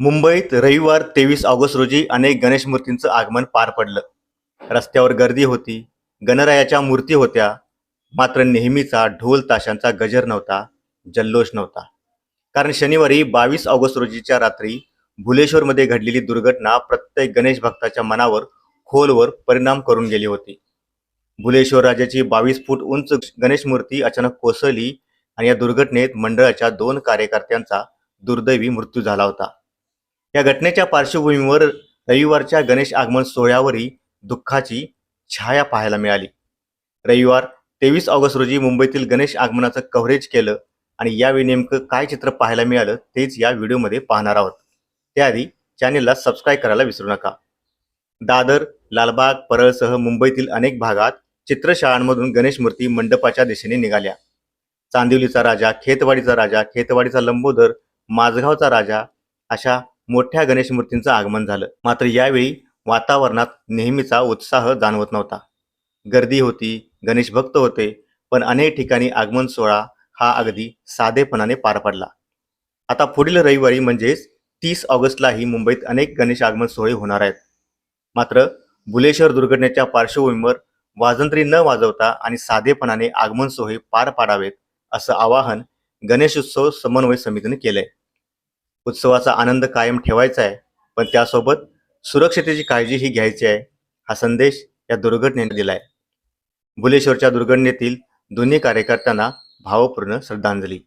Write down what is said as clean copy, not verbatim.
मुंबईत रविवार 23 ऑगस्ट रोजी अनेक गणेश मूर्तींचं आगमन पार पडलं. रस्त्यावर गर्दी होती, गणरायाच्या मूर्ती होत्या, मात्र नेहमीचा ढोल ताशांचा गजर नव्हता, जल्लोष नव्हता. कारण शनिवारी 22 ऑगस्ट रोजीच्या रात्री भुलेश्वरमध्ये घडलेली दुर्घटना प्रत्येक गणेश भक्ताच्या मनावर खोलवर परिणाम करून गेली होती. भुलेश्वर राजाची 22 फूट उंच गणेश मूर्ती अचानक कोसळली आणि या दुर्घटनेत मंडळाच्या 2 कार्यकर्त्यांचा दुर्दैवी मृत्यू झाला होता. या घटनेच्या पार्श्वभूमीवर रविवारच्या गणेश आगमन सोहळ्यावरही दुःखाची छाया पाहायला मिळाली. रविवार 23 ऑगस्ट रोजी मुंबईतील गणेश आगमनाचं कव्हरेज केलं आणि यावेळी नेमकं काय चित्र पाहायला मिळालं तेच या व्हिडिओमध्ये पाहणार आहोत. त्याआधी चॅनेलला सबस्क्राईब करायला विसरू नका. दादर, लालबाग, परळसह मुंबईतील अनेक भागात चित्रशाळांमधून गणेश मूर्ती मंडपाच्या दिशेने निघाल्या. चांदिवलीचा राजा, खेतवाडीचा राजा, खेतवाडीचा लंबोदर, माझगावचा राजा अशा मोठ्या गणेश मूर्तींचं आगमन झालं. मात्र यावेळी वातावरणात नेहमीचा उत्साह जाणवत नव्हता. गर्दी होती, गणेश भक्त होते, पण अनेक ठिकाणी आगमन सोहळा हा अगदी साधेपणाने पार पडला. आता पुढील रविवारी म्हणजेच 30 ऑगस्टलाही मुंबईत अनेक गणेश आगमन सोहळे होणार आहेत. मात्र भुलेश्वर दुर्घटनेच्या पार्श्वभूमीवर वाजंत्री न वाजवता आणि साधेपणाने आगमन सोहळे पार पाडावेत असं आवाहन गणेशोत्सव समन्वय समितीने केलंय. उत्सवाचा आनंद कायम ठेवायचा आहे, पण त्यासोबत सुरक्षतेची काळजीही घ्यायची आहे, हा संदेश या दुर्घटनेने दिलाय. भुलेश्वरच्या दुर्घटनेतील दोन्ही कार्यकर्त्यांना भावपूर्ण श्रद्धांजली.